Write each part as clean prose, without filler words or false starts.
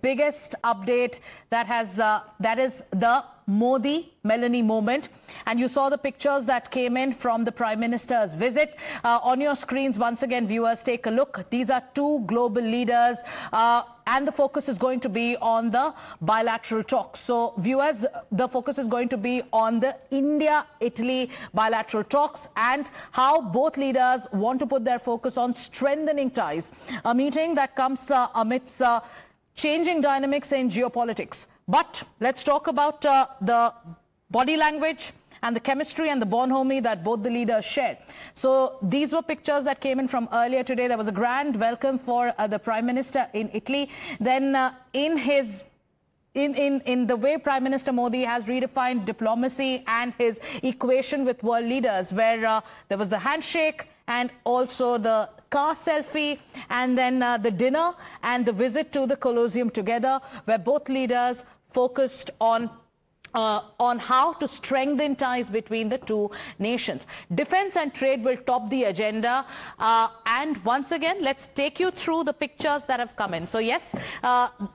biggest update that is the Modi-Meloni moment. And you saw the pictures that came in from the Prime Minister's visit. On your screens, once again, viewers, take a look. These are two global leaders, and the focus is going to be on the bilateral talks. So, viewers, the focus is going to be on the India-Italy bilateral talks and how both leaders want to put their focus on strengthening ties. A meeting that comes amidst changing dynamics in geopolitics. But let's talk about the body language and the chemistry and the bonhomie that both the leaders shared. So these were pictures that came in from earlier today. There was a grand welcome for the Prime Minister in Italy. Then in the way Prime Minister Modi has redefined diplomacy and his equation with world leaders, where there was the handshake and also the car selfie, and then the dinner and the visit to the Colosseum together, where both leaders focused on how to strengthen ties between the two nations. Defense and trade will top the agenda. And once again, let's take you through the pictures that have come in. So yes,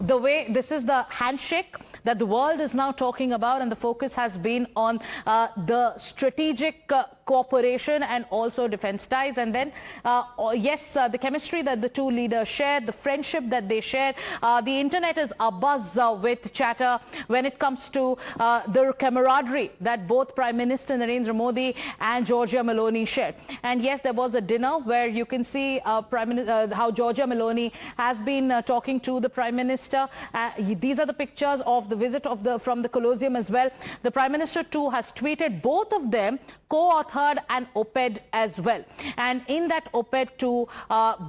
the way this is the handshake that the world is now talking about, and the focus has been on the strategic cooperation and also defense ties. And then, yes, the chemistry that the two leaders shared, the friendship that they shared. The internet is abuzz with chatter when it comes to the camaraderie that both Prime Minister Narendra Modi and Giorgia Meloni shared. And yes, there was a dinner where you can see how Giorgia Meloni has been talking to the Prime Minister. These are the pictures of the visit from the Colosseum as well. The Prime Minister too has tweeted. Both of them co-authored an op-ed as well. And in that op-ed too,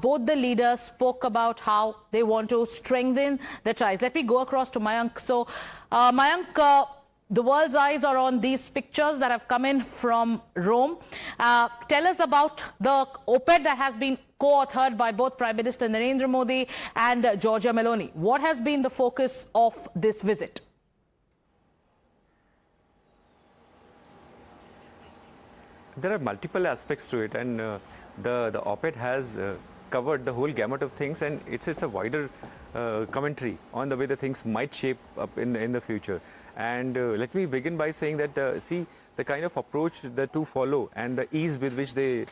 both the leaders spoke about how they want to strengthen the ties. Let me go across to Mayank. So, Mayank, the world's eyes are on these pictures that have come in from Rome. Tell us about the op-ed that has been co-authored by both Prime Minister Narendra Modi and Giorgia Meloni. What has been the focus of this visit? There are multiple aspects to it, and the op-ed has covered the whole gamut of things, and it's a wider commentary on the way the things might shape up in the future. And let me begin by saying that see, the kind of approach the two follow and the ease with which they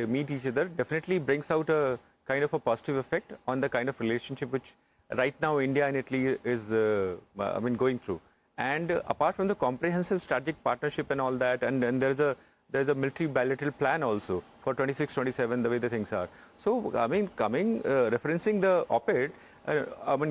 meet each other definitely brings out a kind of a positive effect on the kind of relationship which right now India and Italy is going through. And apart from the comprehensive strategic partnership and all that, and there's a military bilateral plan also for 26-27, the way the things are. So, referencing the op-ed,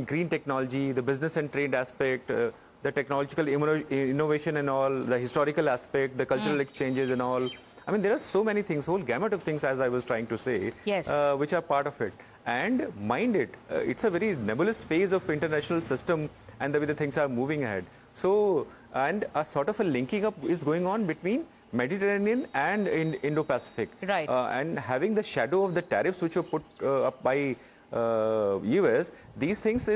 green technology, the business and trade aspect, the technological innovation and all, the historical aspect, the cultural exchanges and all. I mean, there are so many things, whole gamut of things, as I was trying to say, yes, which are part of it. And mind it, it's a very nebulous phase of international system and the way the things are moving ahead. So, and a sort of a linking up is going on between Mediterranean and Indo-Pacific. Right. And having the shadow of the tariffs which were put up by US, these things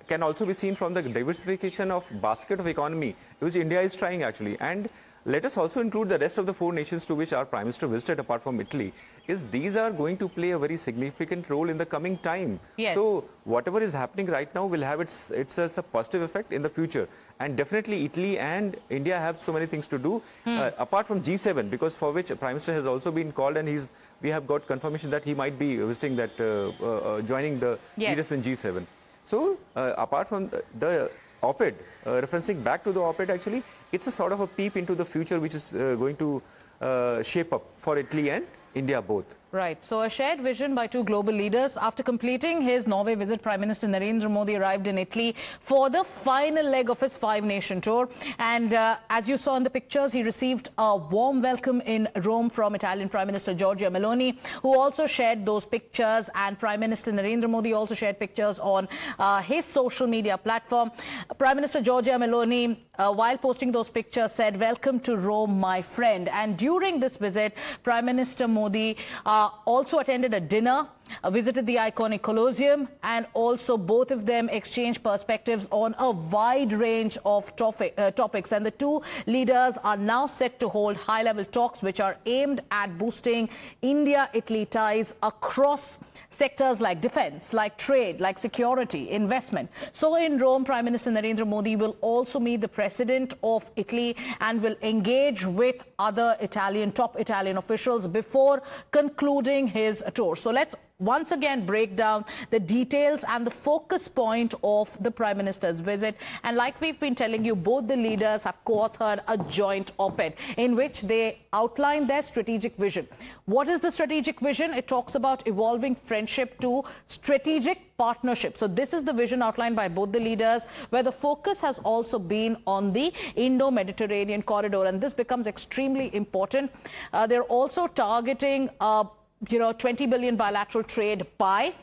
can also be seen from the diversification of basket of economy, which India is trying actually. And let us also include the rest of the four nations to which our Prime Minister visited apart from Italy, these are going to play a very significant role in the coming time. Yes. So whatever is happening right now will have its a positive effect in the future. And definitely Italy and India have so many things to do, apart from G7, because for which Prime Minister has also been called, and we have got confirmation that he might be visiting that, joining the leaders in G7. So apart from the op-ed, referencing back to the op-ed, actually, it's a sort of a peep into the future which is going to shape up for Italy and India both. Right. So a shared vision by two global leaders. After completing his Norway visit, Prime Minister Narendra Modi arrived in Italy for the final leg of his 5-nation tour. And as you saw in the pictures, he received a warm welcome in Rome from Italian Prime Minister Giorgia Meloni, who also shared those pictures. And Prime Minister Narendra Modi also shared pictures on his social media platform. Prime Minister Giorgia Meloni, while posting those pictures, said, "Welcome to Rome, my friend." And during this visit, Prime Minister Modi also attended a dinner visited the iconic Colosseum, and also both of them exchanged perspectives on a wide range of topics. And the two leaders are now set to hold high-level talks which are aimed at boosting India-Italy ties across sectors like defense, like trade, like security, investment. So in Rome, Prime Minister Narendra Modi will also meet the President of Italy and will engage with other top Italian officials before concluding his tour. So let's once again break down the details and the focus point of the Prime Minister's visit. And like we've been telling you, both the leaders have co-authored a joint op-ed in which they outline their strategic vision. What is the strategic vision? It talks about evolving friendship to strategic partnership. So this is the vision outlined by both the leaders, where the focus has also been on the Indo-Mediterranean corridor, and this becomes extremely important. They're also targeting 20 billion bilateral trade by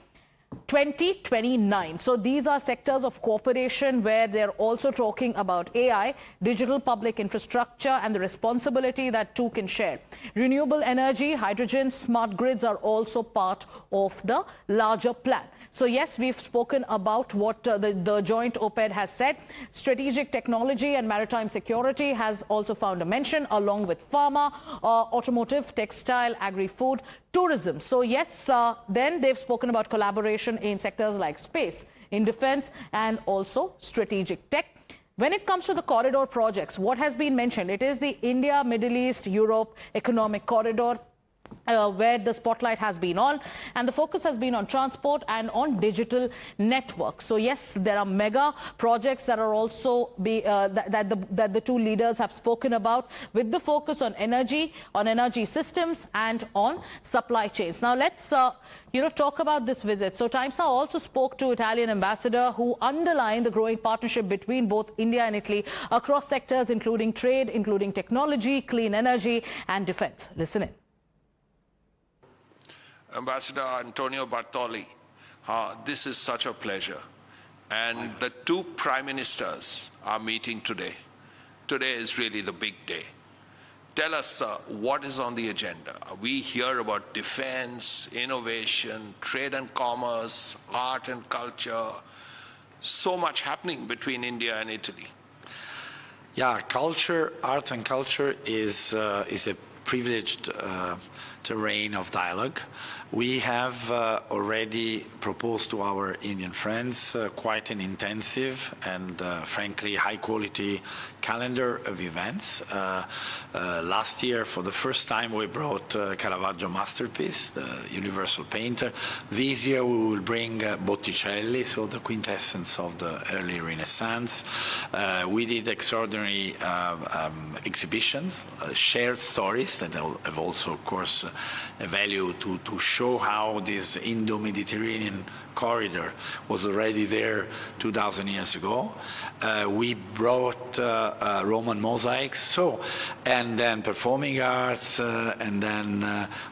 2029. So these are sectors of cooperation where they're also talking about AI, digital public infrastructure, and the responsibility that two can share. Renewable energy, hydrogen, smart grids are also part of the larger plan. So yes, we've spoken about what the joint op-ed has said. Strategic technology and maritime security has also found a mention, along with pharma, automotive, textile, agri-food, tourism. So yes, then they've spoken about collaboration in sectors like space, in defense, and also strategic tech. When it comes to the corridor projects, what has been mentioned? It is the India, Middle East, Europe economic corridor, where the spotlight has been on, and the focus has been on transport and on digital networks. So yes, there are mega projects that are also that the two leaders have spoken about, with the focus on energy systems, and on supply chains. Now let's talk about this visit. So Times Now also spoke to Italian ambassador, who underlined the growing partnership between both India and Italy across sectors including trade, including technology, clean energy, and defense. Listen in. Ambassador Antonio Bartoli, this is such a pleasure. And the two prime ministers are meeting today. Today is really the big day. Tell us what is on the agenda. We hear about defense, innovation, trade and commerce, art and culture. So much happening between India and Italy. Yeah, art and culture is a privileged terrain of dialogue. We have already proposed to our Indian friends quite an intensive and frankly high-quality calendar of events. Last year, for the first time, we brought Caravaggio masterpiece, the universal painter. This year we will bring Botticelli, so the quintessence of the early Renaissance. We did extraordinary exhibitions, shared stories that have also, of course, a value to show how this Indo-Mediterranean corridor was already there 2,000 years ago. We brought Roman mosaics, and then performing arts, and then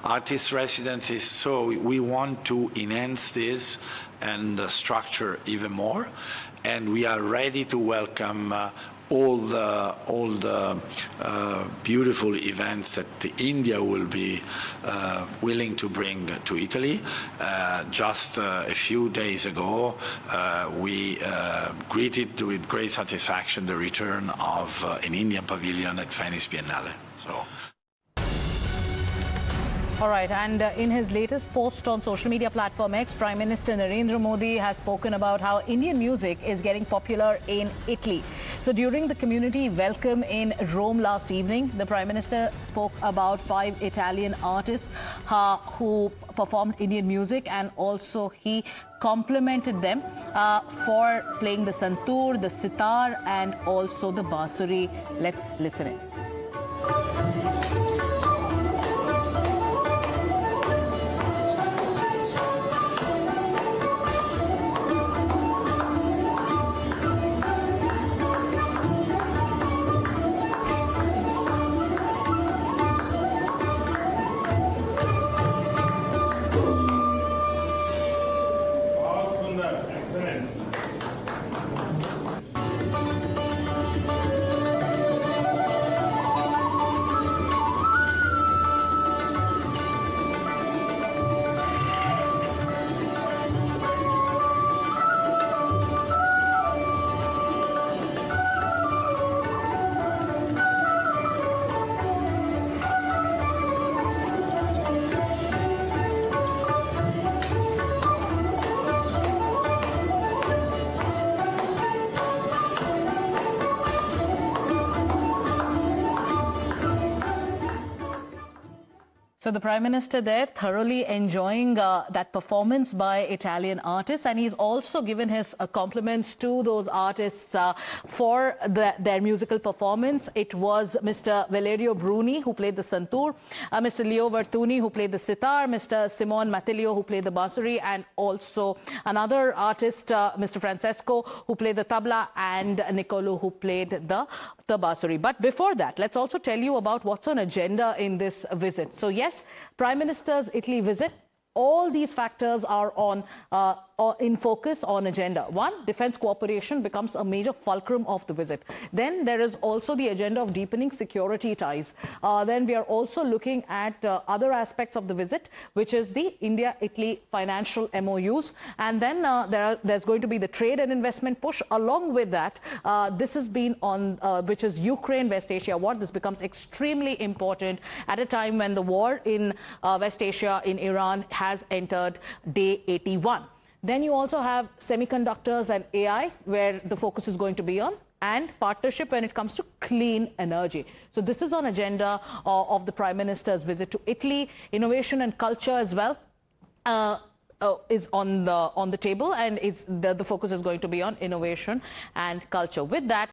artist residencies. So we want to enhance this and structure even more, and we are ready to welcome all the beautiful events that India will be willing to bring to Italy. Just a few days ago, we greeted with great satisfaction the return of an Indian pavilion at Venice Biennale. All right, and in his latest post on social media platform X, Prime Minister Narendra Modi has spoken about how Indian music is getting popular in Italy. So during the community welcome in Rome last evening, the Prime Minister spoke about 5 Italian artists who performed Indian music, and also he complimented them for playing the santoor, the sitar, and also the bansuri. Let's listen in. So the Prime Minister there thoroughly enjoying that performance by Italian artists, and he's also given his compliments to those artists for their musical performance. It was Mr. Valerio Bruni who played the santur, Mr. Leo Vertuni who played the sitar, Mr. Simon Mattilio who played the bassuri, and also another artist, Mr. Francesco, who played the tabla, and Nicolo who played the bassuri. But before that, let's also tell you about what's on agenda in this visit. So yes, Prime Minister's Italy visit, all these factors are in focus on agenda. One, defense cooperation becomes a major fulcrum of the visit. Then there is also the agenda of deepening security ties. Then we are also looking at other aspects of the visit, which is the India-Italy financial MOUs. And then there's going to be the trade and investment push. Along with that, this has been on, which is Ukraine-West Asia war. This becomes extremely important at a time when the war in West Asia, in Iran, has entered day 81. Then you also have semiconductors and AI, where the focus is going to be on, and partnership when it comes to clean energy. So this is on agenda of the Prime Minister's visit to Italy. Innovation and culture as well is on the table, and the focus is going to be on innovation and culture. With that,